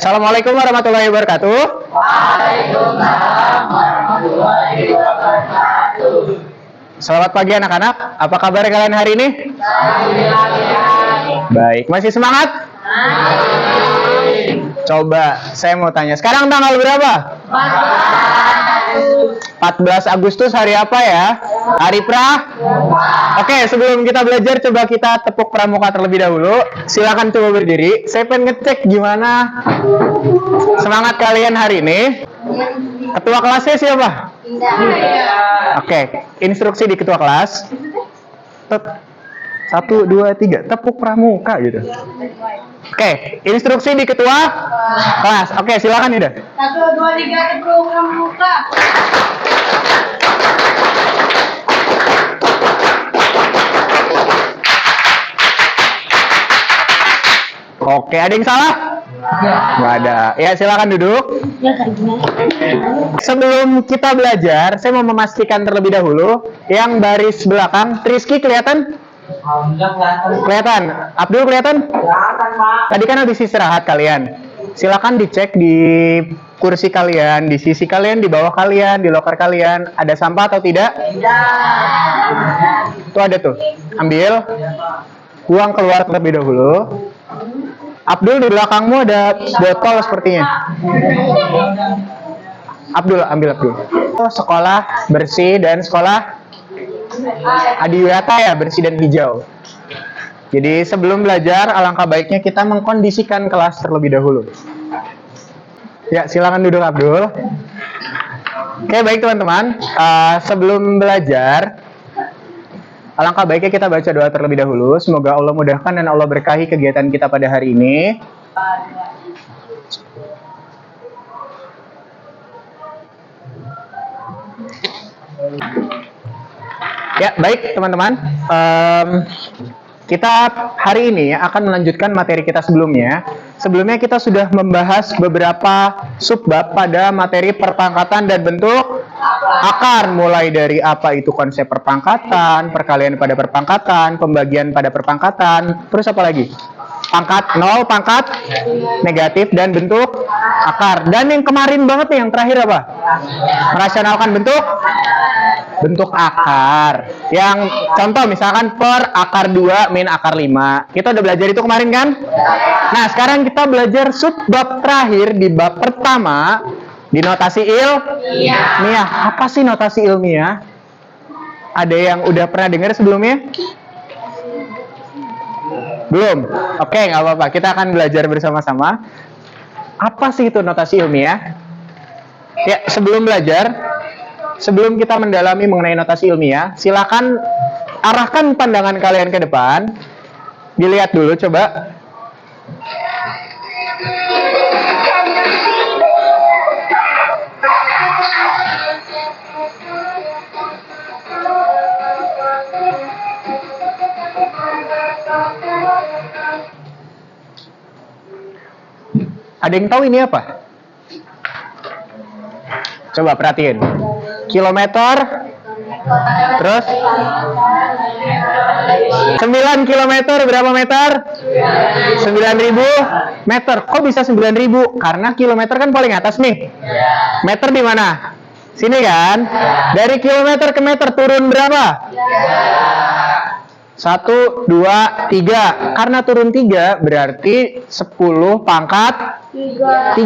Assalamualaikum warahmatullahi wabarakatuh. Waalaikumsalam warahmatullahi wabarakatuh. Selamat pagi anak-anak. Apa kabar kalian hari ini? Baik, masih semangat? Coba saya mau tanya, sekarang tanggal berapa? 14 Agustus hari apa ya? Hari Oke, sebelum kita belajar, coba kita tepuk pramuka terlebih dahulu. Silakan coba berdiri. Saya pengen ngecek gimana semangat kalian hari ini. Ketua kelasnya siapa? Oke, instruksi di ketua kelas. 1, 2, 3, tepuk pramuka gitu. Oke, instruksi di ketua kelas. Oke, silakan Ida. 1, 2, 3, tepuk pramuka. Oke, ada yang salah? Nggak ada. Ya, silakan duduk. Sebelum kita belajar, saya mau memastikan terlebih dahulu yang baris belakang. Rizky kelihatan? Kelihatan. Abdul kelihatan? Kelihatan, Pak. Tadi kan habis istirahat kalian. Silakan dicek di kursi kalian, di sisi kalian, di bawah kalian, di loker kalian. Ada sampah atau tidak? Tidak. Tuh ada tuh. Ambil. Buang keluar terlebih dahulu. Abdul, di belakangmu ada botol sepertinya. Abdul, ambil Abdul. Sekolah bersih dan sekolah adiwiyata ya, bersih dan hijau. Jadi sebelum belajar, alangkah baiknya kita mengkondisikan kelas terlebih dahulu. Ya, silakan duduk Abdul. Oke, baik teman-teman. Sebelum belajar, alangkah baiknya kita baca doa terlebih dahulu. Semoga Allah mudahkan dan Allah berkahi kegiatan kita pada hari ini. Ya, baik teman-teman. Kita hari ini akan melanjutkan materi kita sebelumnya. Sebelumnya kita sudah membahas beberapa subbab pada materi perpangkatan dan bentuk akar. Mulai dari apa itu konsep perpangkatan, perkalian pada perpangkatan, pembagian pada perpangkatan, terus apa lagi? Pangkat 0, pangkat negatif, dan bentuk akar. Dan yang kemarin banget nih, yang terakhir apa? Merasionalkan bentuk akar. Yang contoh misalkan per akar 2 min akar 5. Kita udah belajar itu kemarin kan? Nah, sekarang kita belajar subbab terakhir di bab pertama di notasi ilmiah. Apa sih notasi ilmiah? Ada yang udah pernah dengar sebelumnya? Belum? Oke, nggak apa-apa. Kita akan belajar bersama-sama. Apa sih itu notasi ilmiah? Ya, sebelum belajar, sebelum kita mendalami mengenai notasi ilmiah, silakan arahkan pandangan kalian ke depan. Dilihat dulu, coba. Ada yang tahu ini apa? Coba perhatiin. Kilometer, terus 9 kilometer berapa meter? 9.000 meter. Kok bisa 9.000? Karena kilometer kan paling atas nih. Meter di mana? Sini kan? Dari kilometer ke meter turun berapa? 1, 2, 3. Karena turun 3 berarti 10 pangkat 3.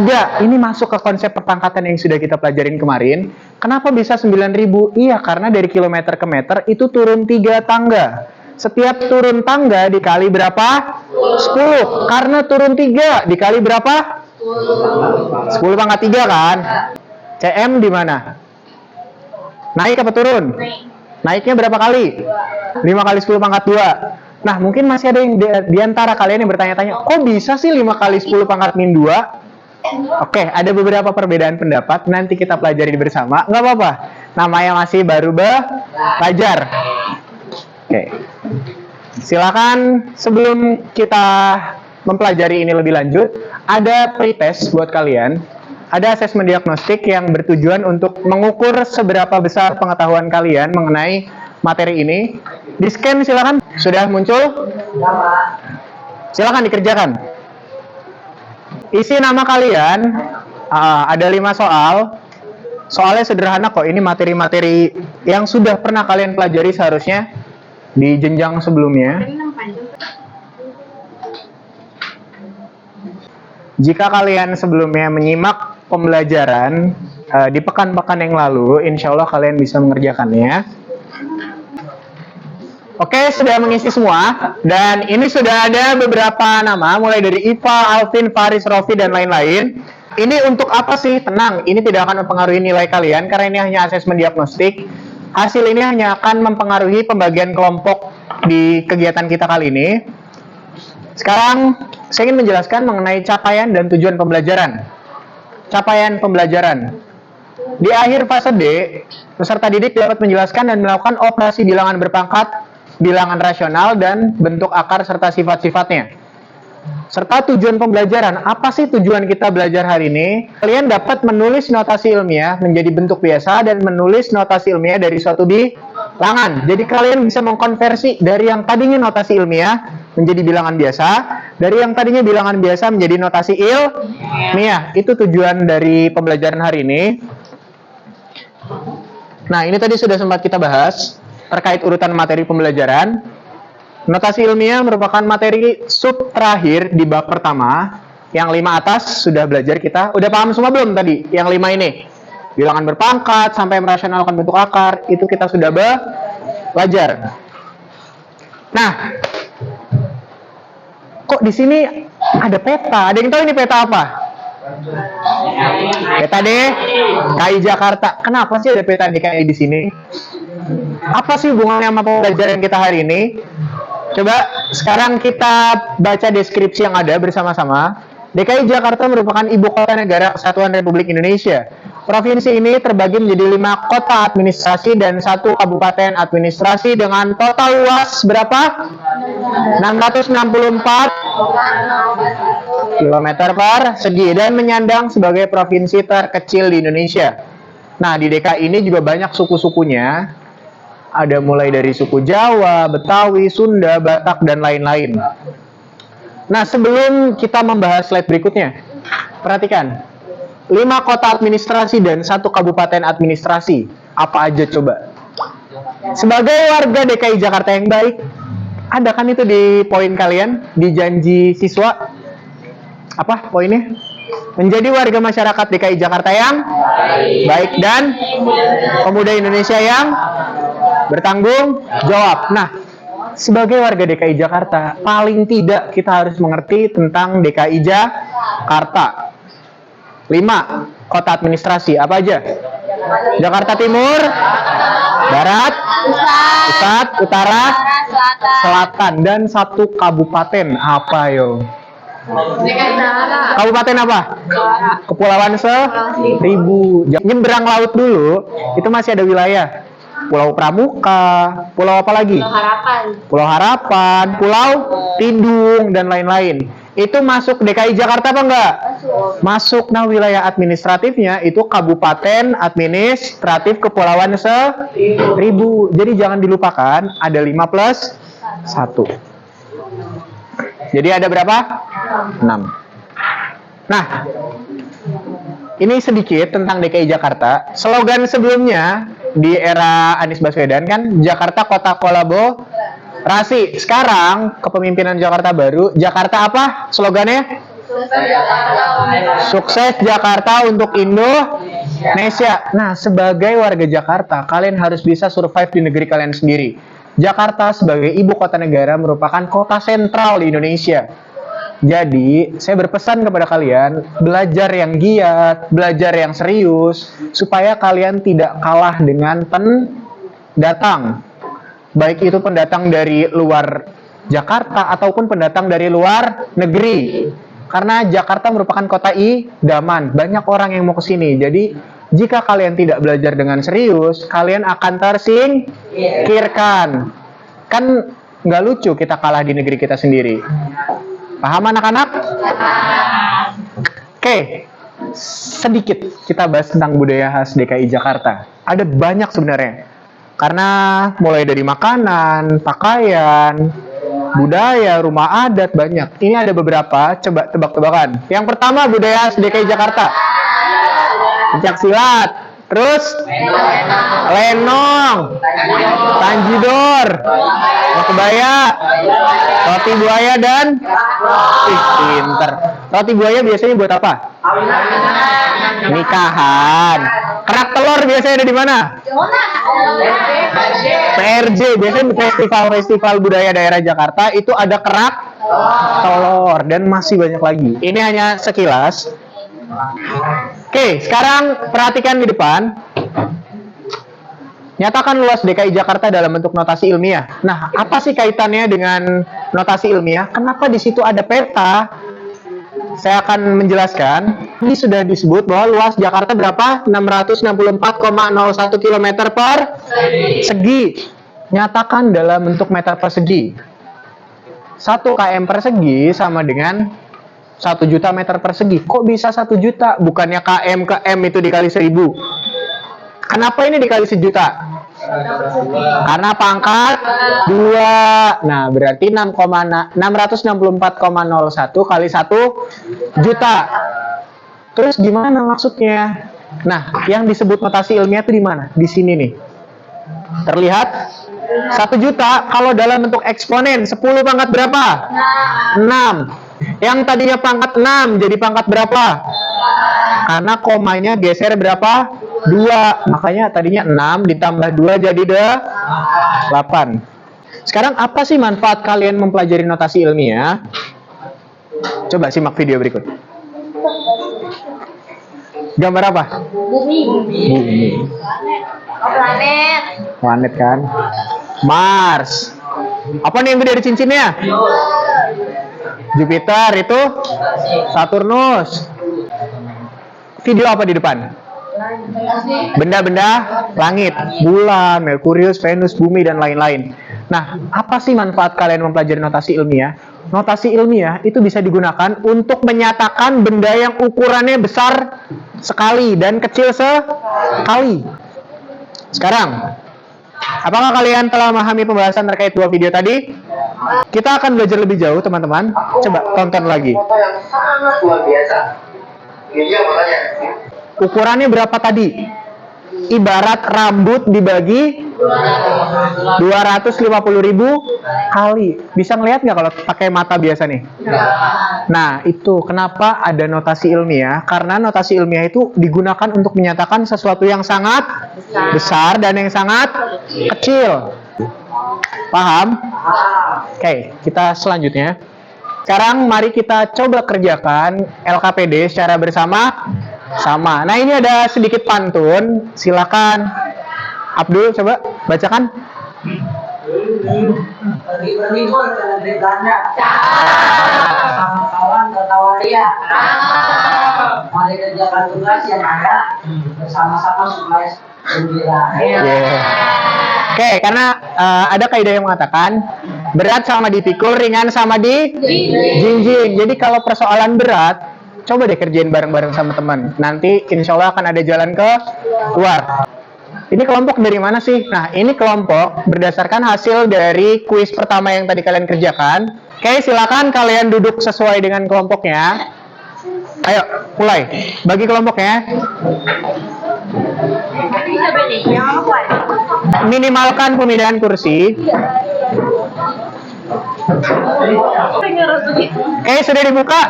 Ini masuk ke konsep perpangkatan yang sudah kita pelajarin kemarin. Kenapa bisa 9.000? Iya, karena dari kilometer ke meter itu turun 3 tangga. Setiap turun tangga dikali berapa? 10. Karena turun 3 dikali berapa? 10 pangkat 3 kan? CM di mana? Naik apa turun? Naiknya berapa kali? 5 kali 10 pangkat 2. Nah, mungkin masih ada yang di antara kalian yang bertanya-tanya, kok bisa sih 5 kali 10 pangkat min 2? Oke, ada beberapa perbedaan pendapat. Nanti kita pelajari bersama. Nggak apa-apa. Namanya masih baru belajar. Oke. Silakan sebelum kita mempelajari ini lebih lanjut, ada pretest buat kalian. Ada asesmen diagnostik yang bertujuan untuk mengukur seberapa besar pengetahuan kalian mengenai materi ini. Di scan silakan. Sudah muncul? Silakan dikerjakan. isi nama kalian. Ada 5 soal. Soalnya sederhana kok. Ini materi-materi yang sudah pernah kalian pelajari seharusnya di jenjang sebelumnya. Jika kalian sebelumnya menyimak pembelajaran di pekan-pekan yang lalu, insya Allah kalian bisa mengerjakannya. Oke, sudah mengisi semua. Dan ini sudah ada beberapa nama, mulai dari Iva, Alvin, Faris, Rofi, dan lain-lain. Ini untuk apa sih? Tenang, ini tidak akan mempengaruhi nilai kalian, karena ini hanya asesmen diagnostik. Hasil ini hanya akan mempengaruhi pembagian kelompok di kegiatan kita kali ini. Sekarang, saya ingin menjelaskan mengenai capaian dan tujuan pembelajaran. Capaian pembelajaran. Di akhir fase D, peserta didik dapat menjelaskan dan melakukan operasi bilangan berpangkat, bilangan rasional, dan bentuk akar serta sifat-sifatnya. Serta tujuan pembelajaran. Apa sih tujuan kita belajar hari ini? Kalian dapat menulis notasi ilmiah menjadi bentuk biasa dan menulis notasi ilmiah dari suatu bilangan. Jadi kalian bisa mengkonversi dari yang tadinya notasi ilmiah menjadi bilangan biasa, dari yang tadinya bilangan biasa menjadi notasi ilmiah. Itu tujuan dari pembelajaran hari ini. Nah, ini tadi sudah sempat kita bahas terkait urutan materi pembelajaran. Notasi ilmiah merupakan materi sub terakhir di bab pertama. Yang 5 atas sudah belajar kita. Udah paham semua belum tadi? Yang 5 ini. Bilangan berpangkat sampai merasionalkan bentuk akar, itu kita sudah belajar. Nah, kok di sini ada peta? Ada yang tahu ini peta apa? Peta DKI Jakarta. Kenapa sih ada peta DKI di sini? Apa sih hubungannya sama pembelajaran kita hari ini? Coba sekarang kita baca deskripsi yang ada bersama-sama. DKI Jakarta merupakan ibu kota negara Kesatuan Republik Indonesia. Provinsi ini terbagi menjadi 5 kota administrasi dan 1 kabupaten administrasi dengan total luas berapa? 664 km persegi dan menyandang sebagai provinsi terkecil di Indonesia. Nah, di DKI ini juga banyak suku-sukunya. Ada mulai dari suku Jawa, Betawi, Sunda, Batak, dan lain-lain. Nah, sebelum kita membahas slide berikutnya, perhatikan. 5 kota administrasi dan 1 kabupaten administrasi. Apa aja coba? Sebagai warga DKI Jakarta yang baik, ada kan itu di poin kalian, di janji siswa? Apa poinnya? Menjadi warga masyarakat DKI Jakarta yang baik dan pemuda Indonesia yang bertanggung jawab. Nah, sebagai warga DKI Jakarta, paling tidak kita harus mengerti tentang DKI Jakarta. 5 kota administrasi, apa aja? Jakarta Timur, Barat, Pusat, Utara, Selatan, dan 1 kabupaten. Apa yo? Kabupaten apa? Kepulauan Seribu. Nyebrang laut dulu, itu masih ada wilayah. Pulau Pramuka, pulau apa lagi? Pulau Harapan, Pulau Tidung, dan lain-lain. Itu masuk DKI Jakarta apa enggak? Masuk. Nah, wilayah administratifnya itu Kabupaten Administratif Kepulauan Seribu. Jadi jangan dilupakan, ada 5 plus 1. Jadi ada berapa? 6. Nah, ini sedikit tentang DKI Jakarta. Slogan sebelumnya di era Anies Baswedan kan, Jakarta Kota Kolaborasi. Sekarang kepemimpinan Jakarta baru, Jakarta apa slogannya? Sukses Jakarta untuk Indonesia. Nah, sebagai warga Jakarta, kalian harus bisa survive di negeri kalian sendiri. Jakarta sebagai ibu kota negara merupakan kota sentral di Indonesia. Jadi, saya berpesan kepada kalian, belajar yang giat, belajar yang serius, supaya kalian tidak kalah dengan pendatang. Baik itu pendatang dari luar Jakarta ataupun pendatang dari luar negeri. Karena Jakarta merupakan kota idaman, banyak orang yang mau ke sini. Jadi, jika kalian tidak belajar dengan serius, kalian akan tersingkirkan. Kan nggak lucu kita kalah di negeri kita sendiri. Paham anak-anak? Oke, sedikit kita bahas tentang budaya khas DKI Jakarta. Ada banyak sebenarnya. Karena mulai dari makanan, pakaian, budaya, rumah adat, banyak. Ini ada beberapa, coba tebak-tebakan. Yang pertama budaya DKI Jakarta. Pencak silat. Terus lenong, tanjidor, kebaya, roti buaya dan pinter. Roti buaya biasanya buat apa? Nikahan. Kerak telur biasanya ada di mana? PRJ, biasanya festival budaya daerah Jakarta itu ada kerak telur dan masih banyak lagi. Ini hanya sekilas. Oke, sekarang perhatikan di depan. Nyatakan luas DKI Jakarta dalam bentuk notasi ilmiah. Nah, apa sih kaitannya dengan notasi ilmiah? Kenapa di situ ada peta? Saya akan menjelaskan. Ini sudah disebut bahwa luas Jakarta berapa? 664,01 km per segi. Nyatakan dalam bentuk meter persegi. 1 km persegi sama dengan 1 juta meter persegi. Kok bisa 1 juta? Bukannya km ke m itu dikali 1000. Kenapa ini dikali 1 juta? Karena pangkat 2. Nah, berarti 664,01 kali 1 juta. Terus gimana maksudnya? Nah, yang disebut notasi ilmiah itu di mana? Di sini nih. Terlihat 1 juta kalau dalam bentuk eksponen 10 pangkat berapa? 6. Yang tadinya pangkat 6 jadi pangkat berapa? Karena komanya geser berapa? 2. Makanya tadinya 6 ditambah 2 jadi 8. Sekarang apa sih manfaat kalian mempelajari notasi ilmiah? Coba simak video berikut. Gambar apa? Bumi. Planet. Planet kan? Mars. Apa nih yang gede di cincinnya? Jupiter itu Saturnus. Video apa di depan? Benda-benda langit, bulan, Merkurius, Venus, bumi, dan lain-lain. Nah, apa sih manfaat kalian mempelajari notasi ilmiah? Notasi ilmiah itu bisa digunakan untuk menyatakan benda yang ukurannya besar sekali dan kecil sekali. Sekarang, apakah kalian telah memahami pembahasan terkait 2 video tadi? Kita akan belajar lebih jauh, teman-teman. Coba tonton lagi. Foto yang sangat luar biasa. Ini dia makanya. Ukurannya berapa tadi? Ibarat rambut dibagi 250.000 kali. Bisa ngelihat nggak kalau pakai mata biasa nih? Nah, itu kenapa ada notasi ilmiah? Karena notasi ilmiah itu digunakan untuk menyatakan sesuatu yang sangat besar dan yang sangat kecil. Paham? Oke, kita selanjutnya. Sekarang mari kita coba kerjakan LKPD secara bersama-sama. Nah, ini ada sedikit pantun. Silakan Abdul coba bacakan. Pergi-pergi ke negeri Belanda. Sama kawan ke Tawaria. Mari kerjakan tugas yang ada bersama-sama supaya gembira. Oke, karena ada kaidah yang mengatakan berat sama dipikul, ringan sama dijinjing. Jadi kalau persoalan berat, coba deh kerjain bareng-bareng sama teman. Nanti insya Allah akan ada jalan ke luar. Ini kelompok dari mana sih? Nah, ini kelompok berdasarkan hasil dari kuis pertama yang tadi kalian kerjakan. Oke, silakan kalian duduk sesuai dengan kelompoknya. Ayo, mulai. Bagi kelompoknya. Minimalkan pemindahan kursi. Oke, sudah dibuka?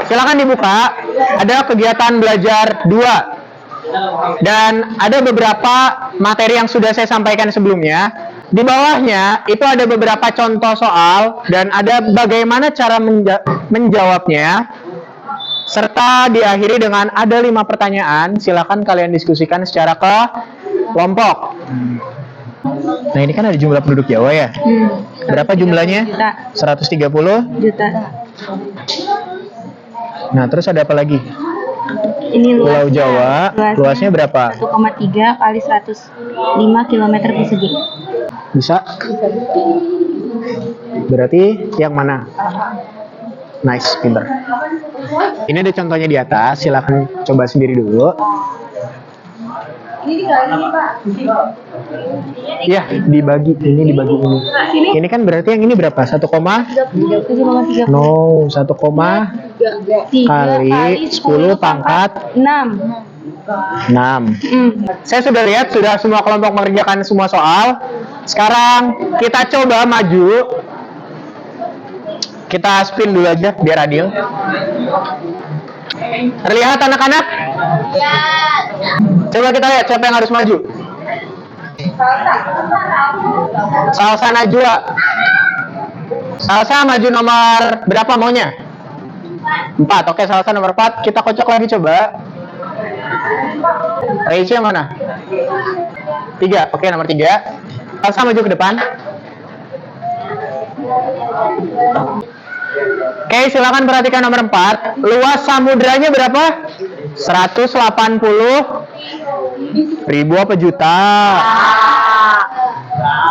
Silakan dibuka. Ada kegiatan belajar 2. Dan ada beberapa materi yang sudah saya sampaikan sebelumnya. Di bawahnya itu ada beberapa contoh soal dan ada bagaimana cara menjawabnya. Serta diakhiri dengan ada 5 pertanyaan. Silakan kalian diskusikan secara kelompok. Nah, ini kan ada jumlah penduduk Jawa ya. Berapa jumlahnya? 130 juta. Nah, terus ada apa lagi? Ini Pulau Jawa, luasnya berapa? 1,3 kali 105 km persegi. Bisa? Berarti yang mana? Nice, pinter. Ini ada contohnya di atas, silakan coba sendiri dulu. Ini dikali Pak. Ya, dibagi ini. Ini kan berarti yang ini berapa? 1, 7,3. no 1, kali 10 pangkat 6. Saya sudah lihat sudah semua kelompok mengerjakan semua soal. Sekarang kita coba maju. Kita spin dulu aja biar adil. Terlihat anak-anak? Ya. Coba kita lihat siapa yang harus maju. Salsa Najwa. Salsa maju nomor berapa maunya? 4. Oke, Salsa nomor 4. Kita kocok lagi coba. Reichi yang mana? 3. Oke, nomor 3. Salsa maju ke depan. Oke, silakan perhatikan nomor 4. Luas samudranya berapa? 180.000 apa juta?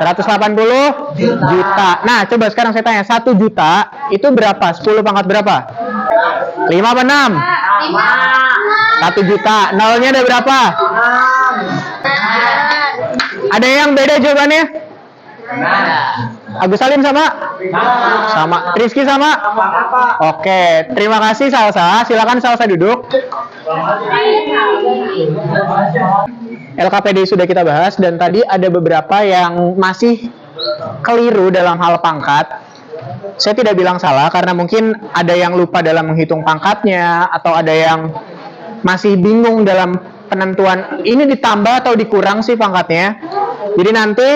180 juta. Nah, coba sekarang saya tanya, 1 juta itu berapa? 10 pangkat berapa? 5 apa 6? 1 juta. Nolnya ada berapa? Ada yang beda jawabannya? Agus Salim sama? Sama. Rizky sama? Oke, terima kasih Salsa. Silakan Salsa duduk. LKPD sudah kita bahas dan tadi ada beberapa yang masih keliru dalam hal pangkat. Saya tidak bilang salah karena mungkin ada yang lupa dalam menghitung pangkatnya atau ada yang masih bingung dalam penentuan ini ditambah atau dikurang sih pangkatnya. Jadi nanti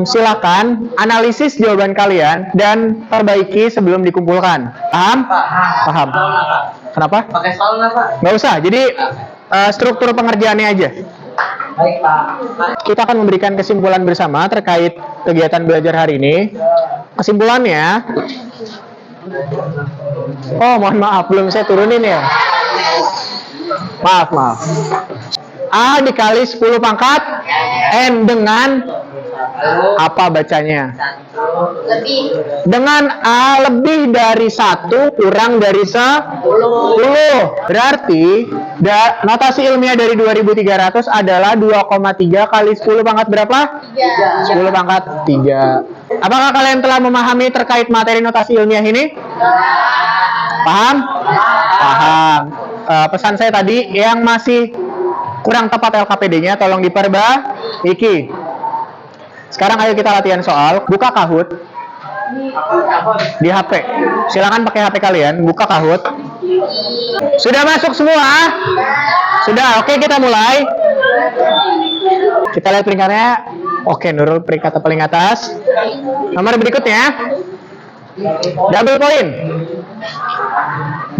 silakan analisis jawaban kalian dan perbaiki sebelum dikumpulkan. Paham? Paham. Kenapa? Pakai soal nggak, Pak? Nggak usah. Jadi struktur pengerjaannya aja. Baik, Pak. Kita akan memberikan kesimpulan bersama terkait kegiatan belajar hari ini. Kesimpulannya, oh mohon maaf belum saya turunin ya. Maaf. A dikali 10 pangkat N dengan apa bacanya? Lebih. Dengan A lebih dari 1 kurang dari 10. Berarti notasi ilmiah dari 2300 adalah 2,3 kali 10 pangkat berapa? 3. 10 pangkat 3. Apakah kalian telah memahami terkait materi notasi ilmiah ini? Paham? Paham. Pesan saya tadi yang masih kurang tepat LKPD-nya tolong diperbaiki. Sekarang ayo kita latihan soal. Buka Kahoot di HP. Silakan pakai HP kalian. Buka Kahoot. Sudah masuk semua? Sudah. Oke, kita mulai. Kita lihat peringkatnya. Oke, Nurul peringkat paling atas. Nomor berikutnya. Double point.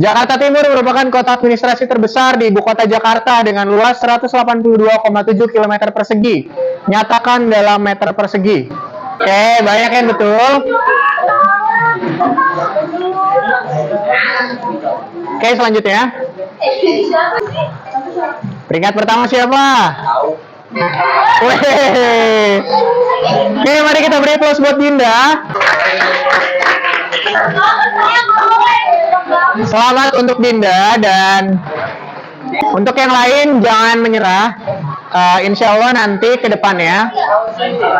Jakarta Timur merupakan kota administrasi terbesar di ibu kota Jakarta dengan luas 182,7 km persegi. Nyatakan dalam meter persegi. Oke, banyak yang betul. Oke, selanjutnya. Peringkat pertama siapa? Weh. Oke, mari kita beri aplaus buat Dinda. Selamat untuk Dinda dan untuk yang lain jangan menyerah. Insya Allah nanti ke depannya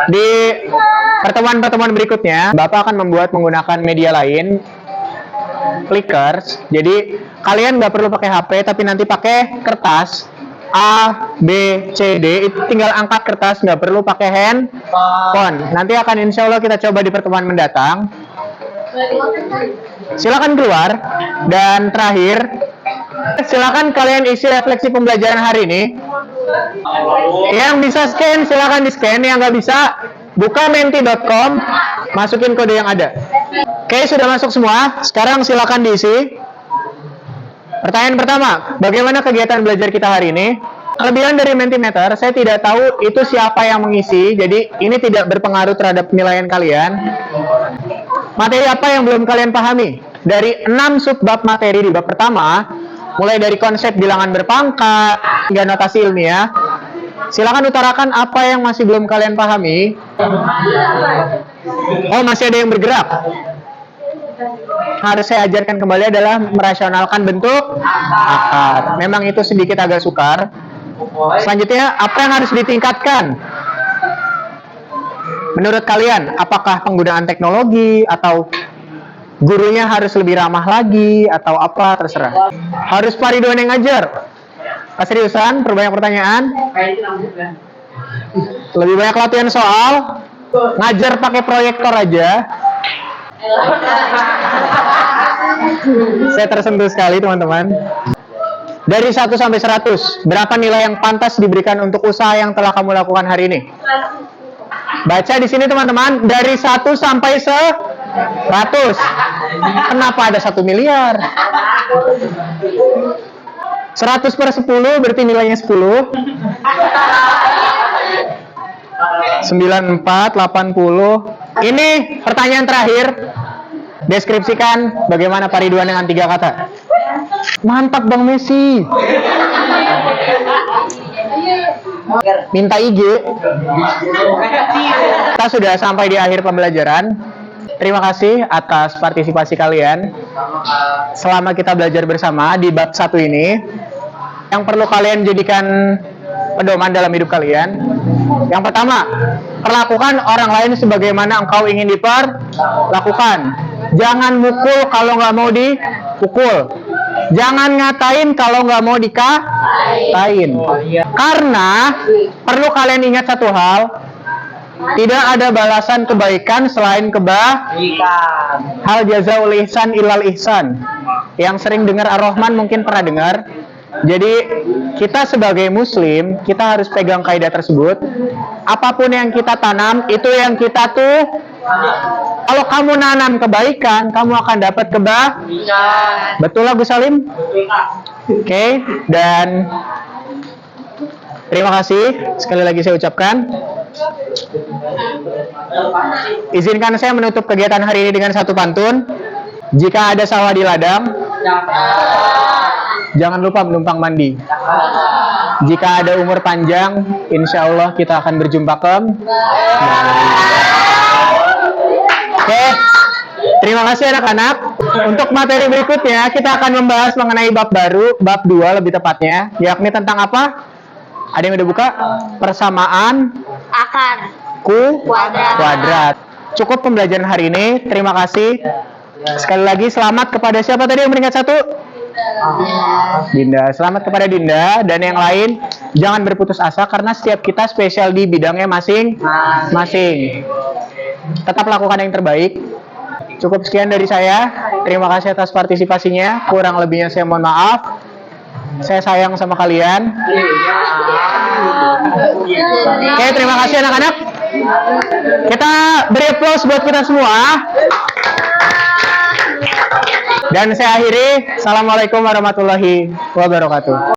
di pertemuan-pertemuan berikutnya Bapak akan membuat menggunakan media lain, clickers. Jadi kalian nggak perlu pakai HP tapi nanti pakai kertas A, B, C, D. Itu tinggal angkat kertas, nggak perlu pakai handphone. Nanti akan insya Allah kita coba di pertemuan mendatang. Silakan keluar. Dan terakhir, silakan kalian isi refleksi pembelajaran hari ini. Yang bisa scan silakan di scan, yang nggak bisa buka menti.com, masukin kode yang ada. Oke, sudah masuk semua. Sekarang silakan diisi. Pertanyaan pertama, bagaimana kegiatan belajar kita hari ini? Kelebihan dari Mentimeter, saya tidak tahu itu siapa yang mengisi, jadi ini tidak berpengaruh terhadap penilaian kalian. Materi apa yang belum kalian pahami? Dari 6 subbab materi di bab pertama, mulai dari konsep bilangan berpangkat hingga notasi ilmiah, silakan utarakan apa yang masih belum kalian pahami. Oh, masih ada yang bergerak. Harus saya ajarkan kembali adalah merasionalkan bentuk akar. Memang itu sedikit agak sukar, Selanjutnya, apa yang harus ditingkatkan? Menurut kalian, apakah penggunaan teknologi atau gurunya harus lebih ramah lagi atau apa, terserah. Harus Pak Ridwan yang ngajar. Keseriusan, perbanyak pertanyaan. Lebih banyak latihan soal. Ngajar pakai proyektor aja. Saya tersentuh sekali teman-teman. Dari 1 sampai 100, berapa nilai yang pantas diberikan untuk usaha yang telah kamu lakukan hari ini? Baca di sini teman-teman, dari 1 sampai 100. Kenapa ada 1 miliar? 100 per 10 berarti nilainya 10. 94, 80. Ini pertanyaan terakhir. Deskripsikan bagaimana Pak Ridwan dengan 3 kata. Mantap Bang Messi. Minta IG. Kita sudah sampai di akhir pembelajaran. Terima kasih atas partisipasi kalian. Selama kita belajar bersama di bab 1 ini, yang perlu kalian jadikan pedoman dalam hidup kalian. Yang pertama, perlakukan orang lain sebagaimana engkau ingin diperlakukan. Jangan mukul kalau nggak mau dipukul. Jangan ngatain kalau nggak mau dikatain. Karena perlu kalian ingat satu hal, tidak ada balasan kebaikan selain kebaikan. Hal jazaul ihsan ilal ihsan. Yang sering dengar Ar-Rahman mungkin pernah dengar. Jadi kita sebagai muslim, kita harus pegang kaidah tersebut. Apapun yang kita tanam, itu yang kita tuh. Kalau kamu nanam kebaikan, kamu akan dapat kebaikan. Betul lah Gus Salim? Oke, dan terima kasih sekali lagi saya ucapkan. Izinkan saya menutup kegiatan hari ini dengan satu pantun. Jika ada sawah di ladang, jangan lupa menumpang mandi. Jika ada umur panjang, insya Allah kita akan berjumpa Oke, terima kasih anak-anak. Untuk materi berikutnya, kita akan membahas mengenai bab baru, bab 2 lebih tepatnya, yakni tentang apa? Ada yang udah buka? Persamaan Akar. kuadrat. Cukup pembelajaran hari ini. Terima kasih. Sekali lagi selamat kepada siapa tadi yang beringat 1? Dinda. Selamat kepada Dinda dan yang lain. Jangan berputus asa karena setiap kita spesial di bidangnya masing-masing. Tetap lakukan yang terbaik. Cukup sekian dari saya. Terima kasih atas partisipasinya. Kurang lebihnya saya mohon maaf. Saya sayang sama kalian. Oke, terima kasih anak-anak. Kita beri aplaus buat kita semua. Dan saya akhiri. Assalamualaikum warahmatullahi wabarakatuh.